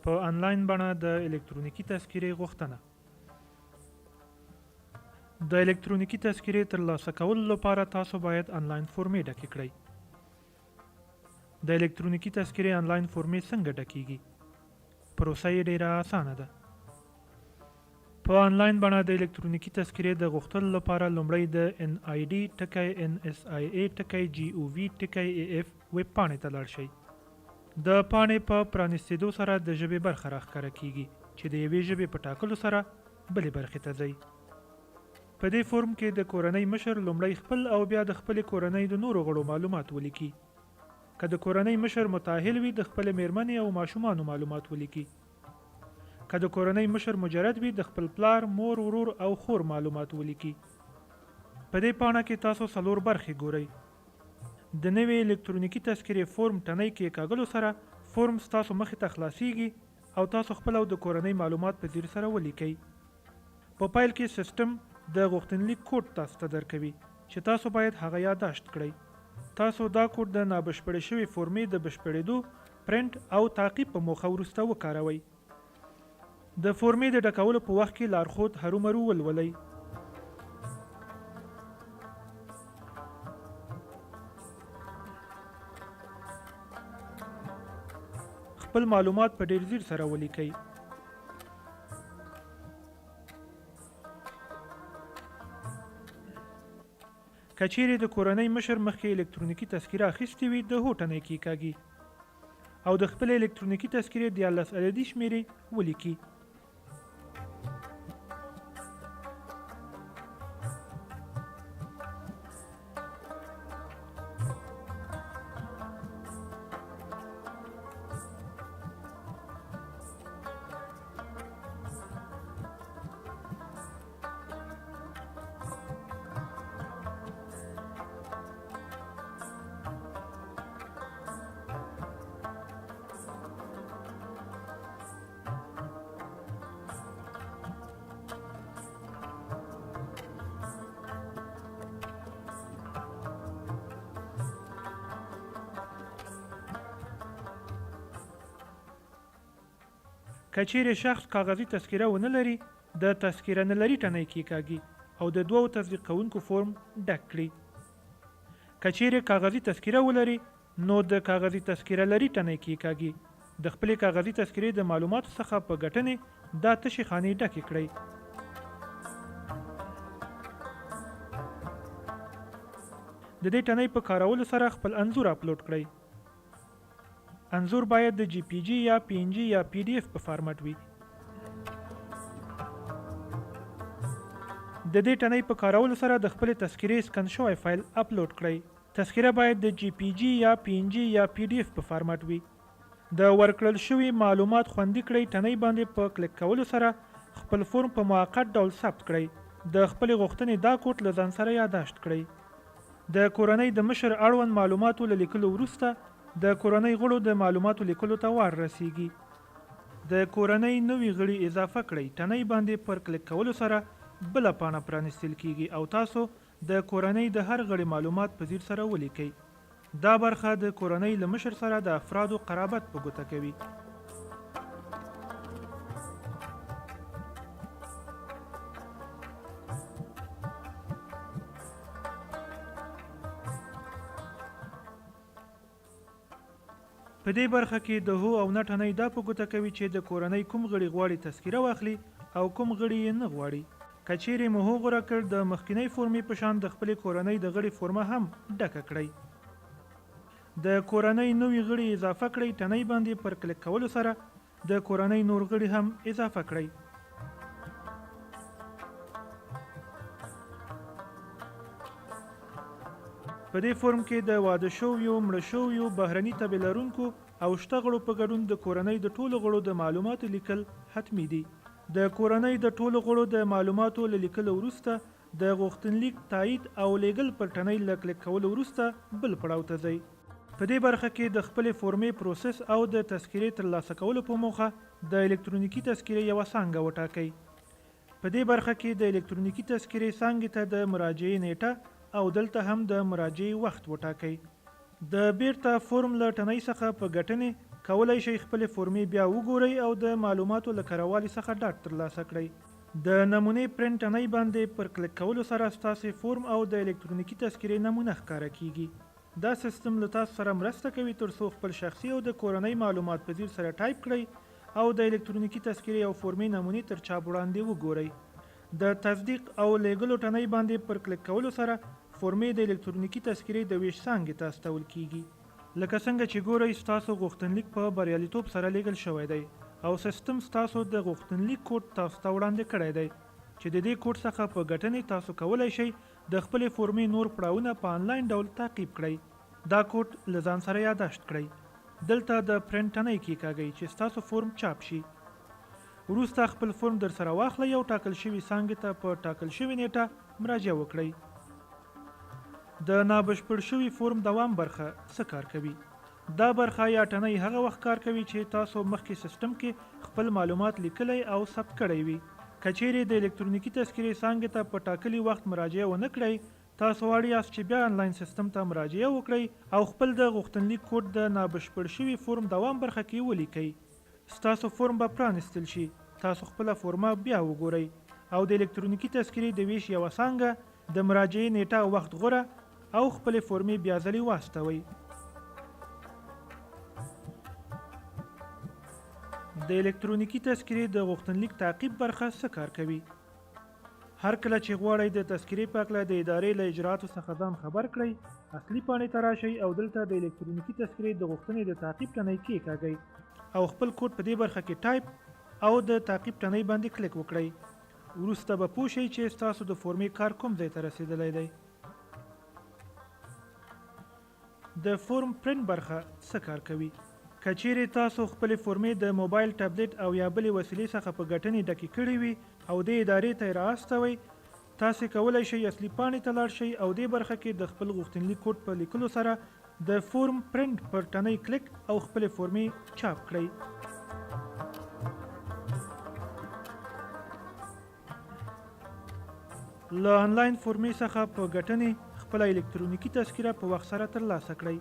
په آنلاین بڼه د الکترونیکي تذکرې غوښتنه. د الکترونیکي تذکرې ترلاسه کولو لپاره تاسو باید آنلاین فورمې ډکې کړئ. د الکترونیکي تذکرې آنلاین فورمې څنګه ډکېږي؟ پروسه یې ډیره اسانه ده. په آنلاین بڼه د الکترونیکي تذکرې د غوښتلو لپاره لومړی د NID.NSIA.gov.AF ویب پاڼې ته لاړ شئ. د پاڼې په پرانیستېدو سره د ژبې برخه راښکاره کیږي چې د یوې ژبې په ټاکلو سره بلې برخې ته ځئ. په دې فورم کې د کورنۍ مشر لومړی خپل او بیا د خپلې کورنۍ د نورو غړو معلومات ولیکي. که د کورنۍ مشر متأهل وي د خپلې میرمنې او ماشومانو معلومات ولیکي. که د کورنۍ مشر مجرد وي د خپل پلار، مور، ورور او خور معلومات ولیکي. په دې پاڼه کې تاسو 4 برخې ګورئ. د نوې الکترونیکي تذکرې فورم ټنۍ کې کاغلو سره فورم ستاسو مخې ته خلاصیږي او تاسو خپل او د کورنۍ معلومات په ځیر سره ولیکئ. په پیل کې سیستم د غوښتنلیک کوډ تاسو ته درکوي چې تاسو باید هغه یادداشت کړئ. تاسو دا کوډ د نابشپړې شوې فورمې د بشپړېدو، پرنټ او تعقیب په موخه وروسته وکاروئ. د فورمې د ډکولو په وخت کې لارښود هرومرو ولولئ. خپل معلومات په ډیر ځیر سره ولیکئ. که چیرې د کورنۍ مشر مخکې الکترونیکي تذکره اخیستې وي د هو ټنۍ کیکاږي او د خپل الکترونیکي تذکرې 14 عددي شمیرې ولیکي. که چیرې شخص کاغذي تذکره ونه لري د تذکره نه لري ټنۍ کیکاږي او د 2 تصدیق کوونکو فورم ډک کړي. که چیرې کاغذي تذکره ولري نو د کاغذي تذکره لري ټنۍ کیکاږي. د خپلې کاغذي تذکرې د معلوماتو څخه په ګټنې دا تشې خانې ډکې کړئ. د دې ټنۍ په کارولو سره خپل انځور اپلوډ کړئ. انځور باید د JPG یا PNG یا PDF په فارمټ وي. د دې ټنۍ په کارولو سره د خپلې تذکرې سکن شوی فایل اپلوډ کړئ. تذکره باید د JPG یا PNG یا PDF په فارمټ وي. د ورکړل شوي معلومات خوندي کړئ. ټنۍ باندې په کلیک کولو سره خپل فورم په موقت ډول ثبت کړئ. د خپلې غوښتنې دا کوډ له ځان سره یادداشت کړئ. د کورنۍ د مشر اړوند معلوماتو له لیکلو وروسته د کورنۍ غړو د معلوماتو لیکلو ته وار رسیږي. د کورنۍ نوي غړي اضافه کړئ. ټنۍ باندې پر کلیک کولو سره بله پاڼه پرانیستل کیږي او تاسو د کورنۍ د هر غړي معلومات په ځیر سره ولیکئ. دا برخه د کورنۍ له مشر سره د افرادو قرابت په ګوته کوي. په دې برخه کې د هو او نه ټنۍ دا په ګوته کوي چې د کورنۍ کوم غړي غواړي تذکره واخلي او کوم غړي یې نه غواړي. که چیرې مو هو غوره کړ د مخکینۍ فورمې په شان د خپلې کورنۍ د غړي فورمه هم ډکه کړئ. د کورنۍ نوي غړي اضافه کړئ. ټنۍ باندې پر کلیک کولو سره د کورنۍ نور غړي هم اضافه کړئ. په دې فورم کې د واده شویو، مړه شویو، بهرني تبې لرونکو او شته غړو په ګډون د کورنۍ د ټولو غړو د معلوماتو لیکل حتمي دي. د کورنۍ د ټولو غړو د معلوماتو له لیکلو وروسته د غوښتنلیک تایید او لیږل پر ټنۍ له کلیک کولو وروسته بل پړاو ته ځئ. په دې برخه کې د خپلې فورمې پروسس او د تذکرې ترلاسه کولو په موخه د الکترونیکي تذکرې یوه څانګه وټاکئ. په دې برخه کې د الکترونیکي تذکرې څانګې ته د مراجعې نیټه او دلته هم د مراجعې وخت وټاکئ. د بیرته فورم له ټنۍ څخه په ګټنې کولی شئ خپلې فورمې بیا وګورئ او د معلوماتو له کروالي څخه ډاډ ترلاسه کړئ. د نمونې پرنټ ټنۍ باندې پر کلیک کولو سره ستاسې فورم او د الکترونیکي تذکرې نمونه ښکاره کیږي. دا سیستم له تاسو سره مرسته کوي ترڅو خپل شخصي او د کورنۍ معلومات په ځیر سره ټایپ کړئ او د الکترونیکي تذکرې او فورمې نمونې تر چاپ وړاندې وګورئ. د تصدیق او لیږلو ټنۍ باندې پر کلیک کولو سره فورمې د الکترونیکي تذکرې د ویش څانګې ته استول کیږي. لکه څنګه چې ګورئ ستاسو غوښتنلیک په بریالیتوب سره لیږل شوی دی او سیستم ستاسو د غوښتنلیک کوډ تاسو ته وړاندې کړی دی چې د دې کوډ څخه په ګټنې تاسو کولی شئ د خپلې فورمې نور پړاوونه په آنلاین ډول تعقیب کړئ. دا کوډ له ځان سره یادداشت کړئ. دلته د پرنټ ټنۍ کېکاږئ چې ستاسو فورم چاپ شي. وروسته خپل فورم در سره واخلئ او ټاکل شوي څانګې ته په ټاکل شوې نیټه مراجعه وکړئ. د نابشپړ شوي فورم دوام برخه څه کار کوي؟ دا برخه یا ټنۍ هغه وخت کار کوي چې تاسو مخکې سیستم کې خپل معلومات لیکلی او ثبت کړی وي. که چیرې د الکترونیکي تذکرې څانګې ته په ټاکلي وخت مراجعه ونه کړئ، تاسو اړ یاست چې بیا آنلاین سیستم ته مراجعه وکړئ او خپل د غوښتنلیک کوډ د نابشپړ شوي فورم دوام برخه کې ولیکئ. ستاسو فورم به پرانستل شي. تاسو خپله فورمه بیا وګورئ او د الکترونیکي تذکرې د ویش یوه څانګه د مراجعې نیټه او وخت غوره او خپلې فورمې بیا ځلې واستوئ. د الکترونیکي تذکرې د غوښتنلیک تعقیب برخه څه کار کوي؟ هر کله چې غواړئ د تذکرې په هکله د ادارې له اجرااتو څخه ځان خبر کړئ، اصلي پاڼې ته راشئ او دلته د الکترونیکي تذکرې د غوښتنې د تعقیب ټنۍ کېکاږئ او خپل کوډ په دې برخه کې ټایپ او د تعقیب ټنۍ باندې کلیک وکړئ. وروسته به پوه شئ چې ستاسو د فورمې کار کوم ځای ته رسېدلی دی. د فورم پرنټ برخه څه کار کوي؟ که چیرې تاسو خپلې فورمې د موبایل، ټابلیټ او یا بلې وسیلې څخه په ګټنې ډکې کړې وي او دې ادارې ته یې رااستوئ، تاسې کولی شئ اصلي پاڼې ته لاړ شئ او دې برخه کې د خپل غوښتنلیک کوډ په لیکلو سره د فورم پرنټ پر ټنۍ کلیک او خپلې فورمې چاپ کړئ. له آنلاین فورمې څخه په ګټنې خپله الکترونیکي تذکره په وخت سره ترلاسه کړئ.